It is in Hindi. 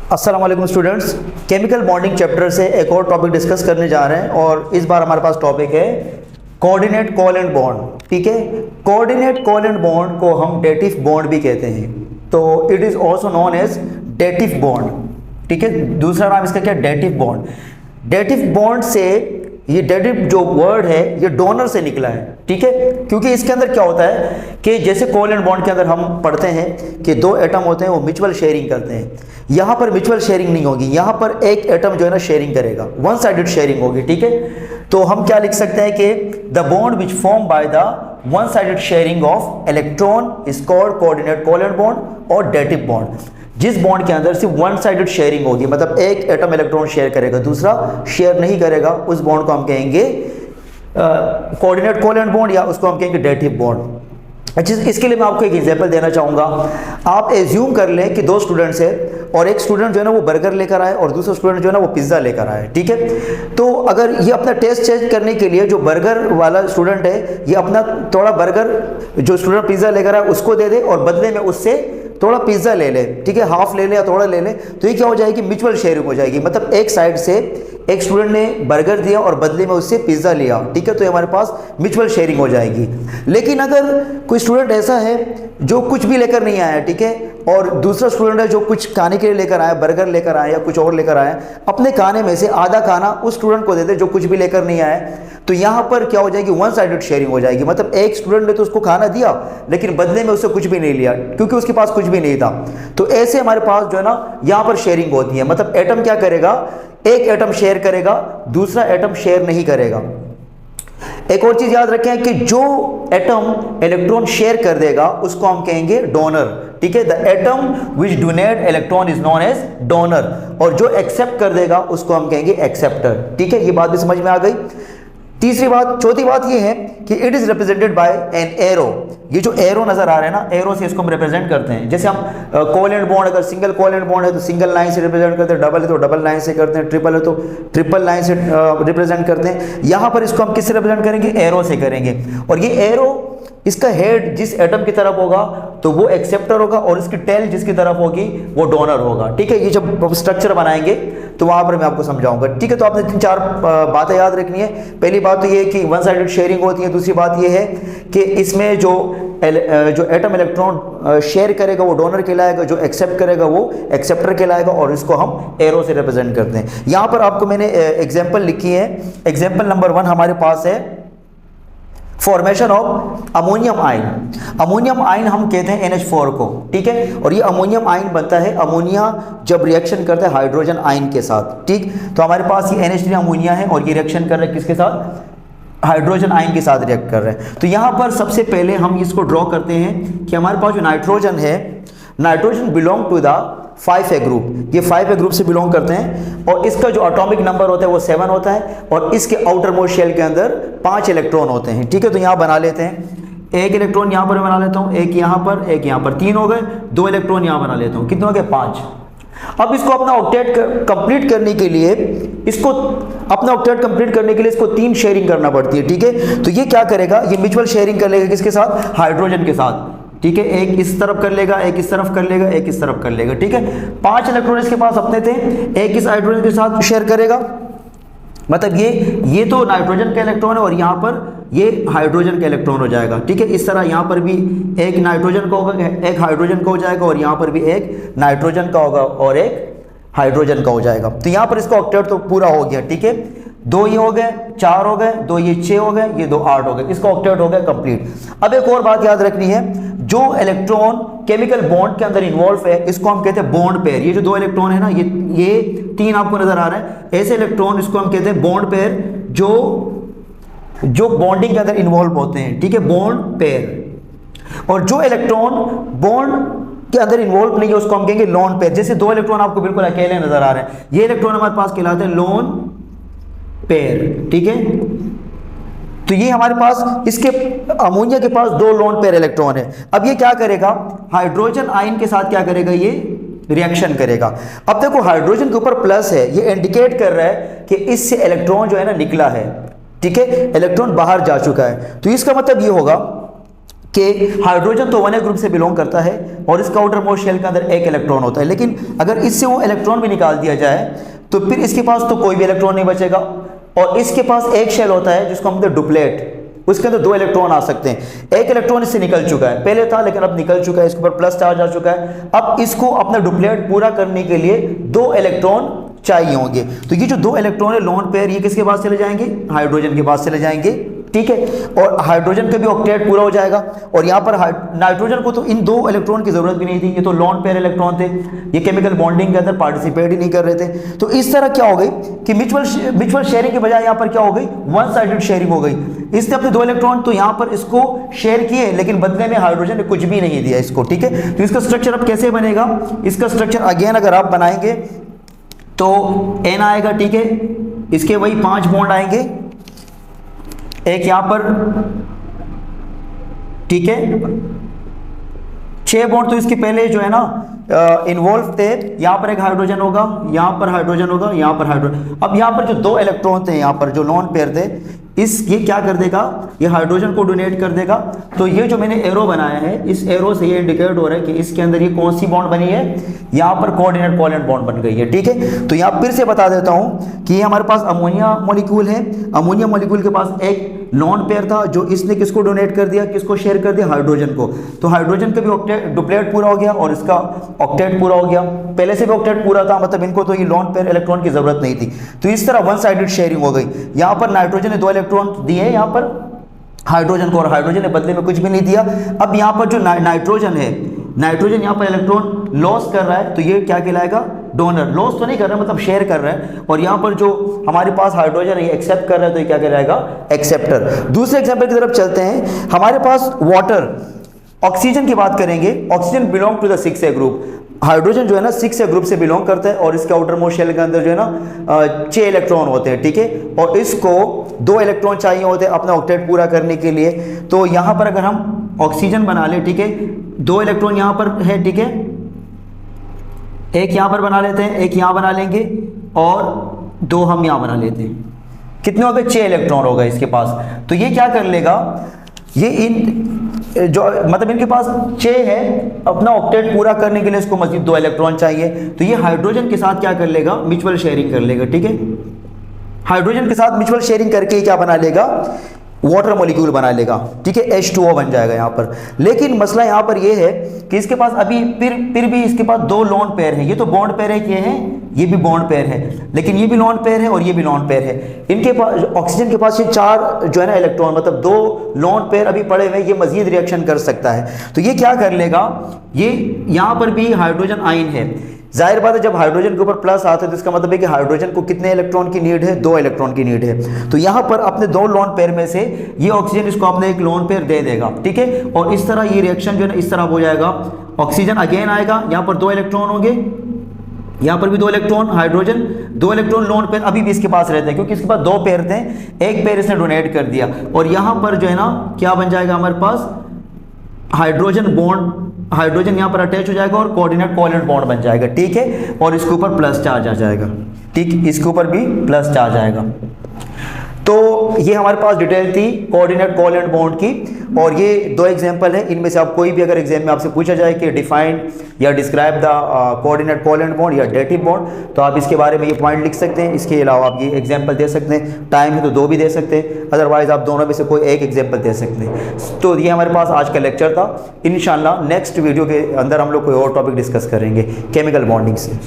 अस्सलाम वालेकुम स्टूडेंट्स, केमिकल बॉन्डिंग चैप्टर से एक और टॉपिक डिस्कस करने जा रहे हैं और इस बार हमारे पास टॉपिक है कोऑर्डिनेट कोवैलेंट बॉन्ड। ठीक है, कोऑर्डिनेट कोवैलेंट बॉन्ड को हम डेटिव बॉन्ड भी कहते हैं, तो it is also known as dative bond. ठीक है, दूसरा नाम इसका क्या, डेटिव बॉन्ड। डेटिव बॉन्ड से ये डेटिव जो वर्ड है ये डोनर से निकला है। ठीक है, क्योंकि इसके अंदर क्या होता है कि जैसे कोवैलेंट बॉन्ड के अंदर हम पढ़ते हैं कि दो एटम होते हैं वो म्यूचुअल शेयरिंग करते हैं। यहाँ पर म्यूचुअल शेयरिंग नहीं होगी, यहाँ पर एक एटम जो है ना शेयरिंग करेगा, वन साइडेड शेयरिंग होगी। ठीक है, तो हम क्या लिख सकते हैं कि the bond which form by the one sided sharing of electron is called coordinate covalent bond और डेटिव बॉन्ड। जिस बॉन्ड के अंदर सिर्फ वन साइडेड शेयरिंग होगी, मतलब एक एटम इलेक्ट्रॉन शेयर करेगा, दूसरा शेयर नहीं करेगा, उस बॉन्ड को हम कहेंगे कोऑर्डिनेट कोवैलेंट बॉन्ड या उसको हम कहेंगे डेटिव बॉन्ड। अच्छा, इसके लिए मैं आपको एक एग्जांपल देना चाहूँगा। आप एज्यूम कर लें कि दो स्टूडेंट्स हैं और एक स्टूडेंट जो है ना वो बर्गर लेकर आए और दूसरा स्टूडेंट जो है ना वो पिज़्ज़ा लेकर आए। ठीक है, तो अगर ये अपना टेस्ट चेंज करने के लिए जो बर्गर वाला स्टूडेंट है ये अपना थोड़ा बर्गर जो स्टूडेंट पिज़्ज़ा लेकर आए उसको दे दे और बदले में उससे थोड़ा पिज़्ज़ा ले ले, ठीक है, हाफ ले ले या थोड़ा ले ले, तो ये क्या हो जाएगी, म्यूचुअल शेयरिंग हो जाएगी। मतलब एक साइड से एक स्टूडेंट ने बर्गर दिया और बदले में उससे पिज़्ज़ा लिया, ठीक है, तो हमारे पास म्यूचुअल शेयरिंग हो जाएगी। लेकिन अगर कोई स्टूडेंट ऐसा है जो कुछ भी लेकर नहीं आया, ठीक है, और दूसरा स्टूडेंट है जो कुछ खाने के लिए लेकर आया, बर्गर लेकर आया या कुछ और लेकर आया, अपने खाने में से आधा खाना उस स्टूडेंट को दे दे जो कुछ भी लेकर नहीं आया, तो यहाँ पर क्या हो जाएगी, वन साइडेड शेयरिंग हो जाएगी। मतलब एक स्टूडेंट ने तो उसको खाना दिया लेकिन बदले में उससे कुछ भी नहीं लिया क्योंकि उसके पास कुछ भी नहीं था। तो ऐसे हमारे पास जो है ना यहाँ पर शेयरिंग होती है। मतलब एटम क्या करेगा, एक एटम शेयर करेगा, दूसरा एटम शेयर नहीं करेगा। एक और चीज याद रखें कि जो एटम इलेक्ट्रॉन शेयर कर देगा उसको हम कहेंगे डोनर। ठीक है, the atom which donate electron is known as donor, और जो एक्सेप्ट कर देगा उसको हम कहेंगे एक्सेप्टर। ठीक है, ये बात भी समझ में आ गई। तीसरी बात, चौथी बात ये है कि it is represented by an arrow. ये जो एरो नजर आ रहा है ना, एरो से इसको हम रिप्रेजेंट करते हैं। जैसे हम कोवैलेंट बॉन्ड, अगर सिंगल कोवैलेंट बॉन्ड है तो सिंगल लाइन से रिप्रेजेंट करते हैं, डबल है तो डबल लाइन से करते हैं, ट्रिपल है तो ट्रिपल लाइन से रिप्रेजेंट करते हैं। यहाँ पर इसको हम किससे रिप्रेजेंट करेंगे, एरो से करेंगे। और ये एरो, इसका हेड जिस एटम की तरफ होगा तो वो एक्सेप्टर होगा और इसकी टेल जिसकी तरफ होगी वो डोनर होगा। ठीक है, ये जब स्ट्रक्चर बनाएंगे तो वहां पर मैं आपको समझाऊंगा। ठीक है, तो आपने 3-4 बातें याद रखनी है। पहली बात तो ये है कि वन साइडेड शेयरिंग होती है। दूसरी बात ये है कि इसमें जो एटम इलेक्ट्रॉन शेयर करेगा वो डोनर कहलाएगा, जो एक्सेप्ट करेगा वो एक्सेप्टर कहलाएगा, और इसको हम एरो से रिप्रेजेंट करते हैं। यहाँ पर आपको मैंने एग्जाम्पल लिखी है। एग्जाम्पल नंबर 1 हमारे पास है formation of ammonium ion. Ammonium ion हम कहते हैं NH4 को। ठीक है, और ये अमोनियम आयन बनता है अमोनिया जब रिएक्शन करता है हाइड्रोजन आयन के साथ। ठीक, तो हमारे पास ये NH3 अमोनिया है और ये रिएक्शन कर रहा है किसके साथ, हाइड्रोजन आयन के साथ रिएक्ट कर रहे हैं। तो यहाँ पर सबसे पहले हम इसको ड्रॉ करते हैं कि हमारे पास जो नाइट्रोजन है, nitrogen belong to the 5A group. ये 5A ग्रुप से बिलोंग करते हैं और इसका जो एटॉमिक नंबर होता है वो 7 होता है और इसके आउटर मोस्ट शेल के अंदर 5 इलेक्ट्रॉन होते हैं। ठीक है, तो यहाँ बना लेते हैं, एक इलेक्ट्रॉन यहाँ पर बना लेता हूँ, एक यहाँ पर, एक यहाँ पर, 3 हो गए। 2 इलेक्ट्रॉन यहाँ बना लेता हूँ, कितने हो गए, 5। अब इसको अपना ऑक्टेट कंप्लीट करने के लिए इसको 3 शेयरिंग करना पड़ती है। ठीक है, तो ये क्या करेगा, ये म्यूचुअल शेयरिंग कर लेगा किसके साथ, हाइड्रोजन के साथ। ठीक है, एक इस तरफ कर लेगा, एक इस तरफ कर लेगा, एक इस तरफ कर लेगा। ठीक है, 5 इलेक्ट्रॉन इसके पास अपने थे, एक इस हाइड्रोजन के साथ शेयर करेगा। मतलब ये तो नाइट्रोजन का इलेक्ट्रॉन है और यहाँ पर ये हाइड्रोजन का इलेक्ट्रॉन हो जाएगा। ठीक है, इस तरह यहाँ पर भी एक नाइट्रोजन का होगा, एक हाइड्रोजन का हो जाएगा, और यहाँ पर भी एक नाइट्रोजन का होगा और एक हाइड्रोजन का हो जाएगा। तो यहाँ पर इसका ऑक्टेट तो पूरा हो गया। ठीक है, 2 ये हो गए, 4 हो गए, 2 ये 6 हो गए, ये 2 8 हो गए, इसका ऑक्टेट हो गया कंप्लीट। अब एक और बात याद रखनी है, जो इलेक्ट्रॉन केमिकल बॉन्ड के अंदर इन्वॉल्व है इसको हम कहते हैं बॉन्ड पेयर। ये जो 2 इलेक्ट्रॉन है ना, ये 3 आपको नजर आ रहा है, ऐसे इलेक्ट्रॉन इसको हम कहते हैं बॉन्ड पेयर जो बॉन्डिंग के अंदर इन्वॉल्व होते हैं। ठीक है, बॉन्ड पेयर। और जो इलेक्ट्रॉन बॉन्ड के अंदर इन्वॉल्व नहीं है उसको हम कहेंगे लोन पेयर। जैसे 2 इलेक्ट्रॉन आपको बिल्कुल अकेले नजर आ रहे हैं, ये इलेक्ट्रॉन हमारे पास कहलाते हैं लोन पेयर। ठीक है, तो ये हमारे पास इसके अमोनिया के पास 2 लोन पेयर इलेक्ट्रॉन है। अब ये क्या करेगा, हाइड्रोजन आयन के साथ क्या करेगा, ये रिएक्शन करेगा। अब देखो हाइड्रोजन के ऊपर प्लस है, ये इंडिकेट कर रहा है कि इससे इलेक्ट्रॉन जो है ना निकला है। ठीक है, इलेक्ट्रॉन बाहर जा चुका है। तो इसका मतलब ये होगा कि हाइड्रोजन तो 1s ग्रुप से बिलोंग करता है और इसका आउटर मोस्ट शेल के अंदर एक इलेक्ट्रॉन होता है, लेकिन अगर इससे वो इलेक्ट्रॉन भी निकाल दिया जाए तो फिर इसके पास तो कोई भी इलेक्ट्रॉन नहीं बचेगा। और इसके पास एक शेल होता है जिसको हम कहते हैं डुप्लेट, उसके अंदर 2 इलेक्ट्रॉन आ सकते हैं। एक इलेक्ट्रॉन इससे निकल चुका है, पहले था लेकिन अब निकल चुका है, इसके ऊपर प्लस चार्ज आ चुका है। अब इसको अपना डुप्लेट पूरा करने के लिए 2 इलेक्ट्रॉन चाहिए होंगे। तो ये जो 2 इलेक्ट्रॉन है लोन पेयर, ये किसके पास चले जाएंगे? हाइड्रोजन के पास चले जाएंगे, ठीक है। और हाइड्रोजन का भी ऑक्टेट पूरा हो जाएगा। और यहाँ पर नाइट्रोजन को तो इन 2 इलेक्ट्रॉन की जरूरत भी नहीं थी, ये तो लोन पेयर इलेक्ट्रॉन थे, ये केमिकल बॉन्डिंग के अंदर पार्टिसिपेट ही नहीं कर रहे थे। तो इस तरह क्या हो गई कि म्यूचुअल शेयरिंग के बजाय यहाँ पर क्या हो गई? वन साइडेड शेयरिंग हो गई। इसने अपने 2 इलेक्ट्रॉन तो यहाँ पर इसको शेयर किए, लेकिन बदले में हाइड्रोजन ने कुछ भी नहीं दिया इसको, ठीक है। तो इसका स्ट्रक्चर अब कैसे बनेगा? इसका स्ट्रक्चर अगेन अगर आप बनाएंगे तो N आएगा, ठीक है। इसके वही 5 बॉन्ड आएंगे, एक यहां पर, ठीक है। 6 बॉन्ड तो इसके पहले जो है ना इन्वॉल्व थे। यहां पर एक हाइड्रोजन होगा, यहां पर हाइड्रोजन होगा, यहां पर हाइड्रोजन। अब यहां पर जो 2 इलेक्ट्रॉन थे यहां पर जो लोन पेयर थे, ये क्या कर देगा? ये हाइड्रोजन को डोनेट कर देगा। तो ये जो मैंने एरो बनाया है, इस एरो से ये इंडिकेट हो रहा है कि इसके अंदर ये कौन सी बॉन्ड बनी है? यहाँ पर कोऑर्डिनेट कोवैलेंट बॉन्ड बन गई है, ठीक है। तो यहाँ फिर से बता देता हूँ कि हमारे पास अमोनिया मॉलिक्यूल है। अमोनिया मॉलिक्यूल के पास एक लोन पेयर था जो इसने किसको डोनेट कर दिया, किसको शेयर कर दिया? हाइड्रोजन को। तो हाइड्रोजन का भी डुप्लेट पूरा हो गया और इसका ऑक्टेट पूरा हो गया। पहले से भी ऑक्टेट पूरा था, मतलब इनको तो ये लोन पेयर इलेक्ट्रॉन की जरूरत नहीं थी। तो इस तरह वन साइडेड शेयरिंग हो गई। यहाँ पर नाइट्रोजन ने 2 इलेक्ट्रॉन दिए यहाँ पर हाइड्रोजन को, और हाइड्रोजन ने बदले में कुछ भी नहीं दिया। अब यहाँ पर जो नाइट्रोजन है, नाइट्रोजन यहाँ पर इलेक्ट्रॉन लॉस कर रहा है, तो ये क्या कहलाएगा? डोनर। लॉस तो नहीं कर रहा है, मतलब शेयर कर रहा है। और यहाँ पर जो हमारे पास हाइड्रोजन है ये एक्सेप्ट कर रहा है, तो ये क्या कहलाएगा? एक्सेप्टर। दूसरे एग्जाम्पल की तरफ चलते हैं। हमारे पास वाटर, ऑक्सीजन की बात करेंगे। Oxygen belong to the 6A group. Hydrogen जो है ना 6A ग्रुप से बिलोंग करता है और इसके आउटर मोस्ट शेल के अंदर जो है ना 6 इलेक्ट्रॉन होते हैं, ठीक है। और इसको 2 इलेक्ट्रॉन चाहिए होते हैं अपना ऑक्टेट पूरा करने के लिए। तो यहाँ पर अगर हम ऑक्सीजन बना ले, ठीक है, 2 इलेक्ट्रॉन यहाँ पर है, ठीक है। एक यहाँ पर बना लेते हैं, एक यहाँ बना लेंगे और 2 हम यहाँ बना लेते हैं। कितने हो गए? 6 इलेक्ट्रॉन होगा इसके पास। तो ये क्या कर लेगा? ये इन जो मतलब इनके पास 6 है, अपना ऑक्टेट पूरा करने के लिए इसको मजीद 2 इलेक्ट्रॉन चाहिए। तो ये हाइड्रोजन के साथ क्या कर लेगा? म्यूचुअल शेयरिंग कर लेगा, ठीक है। हाइड्रोजन के साथ म्यूचुअल शेयरिंग करके क्या बना लेगा? वाटर मॉलिक्यूल बना लेगा, ठीक है। H2O बन जाएगा यहाँ पर। लेकिन मसला यहाँ पर ये है कि इसके पास अभी फिर भी इसके पास 2 लोन पेयर है। ये तो बॉन्ड पेयर है, ये है, ये भी बॉन्ड पेयर है, लेकिन ये भी लोन पेयर है और ये भी लोन पेयर है। इनके पास ऑक्सीजन के पास ये 4 जो है ना इलेक्ट्रॉन, मतलब 2 लोन पेयर अभी पड़े हुए, ये मजीद रिएक्शन कर सकता है। तो ये क्या कर लेगा? ये यहाँ पर भी हाइड्रोजन आयन है। जाहिर बात है जब हाइड्रोजन के ऊपर प्लस आता है तो इसका मतलब है कि हाइड्रोजन को कितने इलेक्ट्रॉन की नीड है? 2 इलेक्ट्रॉन की नीड है। तो यहाँ पर अपने 2 लोन पेयर में से ये ऑक्सीजन इसको अपने एक लोन पेयर दे देगा, ठीक है। और इस तरह ये रिएक्शन जो है ना इस तरह हो जाएगा। ऑक्सीजन अगेन आएगा, यहाँ पर 2 इलेक्ट्रॉन होंगे, यहाँ पर भी 2 electron, hydrogen 2 electron lone pair अभी भी इसके पास रहते हैं क्योंकि इसके पास 2 पेयर थे, एक पेयर इसने डोनेट कर दिया। और यहाँ पर जो है ना क्या बन जाएगा हमारे पास? हाइड्रोजन बॉन्ड, हाइड्रोजन यहाँ पर अटैच हो जाएगा और कोऑर्डिनेट कोवैलेंट बॉन्ड बन जाएगा, ठीक है। और इसके ऊपर प्लस चार्ज आ जाएगा, ठीक, इसके ऊपर भी प्लस चार्ज आएगा। तो ये हमारे पास डिटेल थी कोऑर्डिनेट कोवैलेंट बॉन्ड की। और ये 2 एग्जांपल है, इनमें से आप कोई भी अगर एग्जाम में आपसे पूछा जाए कि डिफाइन या describe the coordinate covalent bond या डेटिव बॉन्ड, तो आप इसके बारे में ये पॉइंट लिख सकते हैं। इसके अलावा आप ये एग्जांपल दे सकते हैं, टाइम है तो 2 भी दे सकते हैं, अदरवाइज आप दोनों में से कोई एक एग्जांपल दे सकते हैं। तो ये हमारे पास आज का लेक्चर था। इंशाल्लाह नेक्स्ट वीडियो के अंदर हम लोग कोई और टॉपिक डिस्कस करेंगे केमिकल बॉन्डिंग से।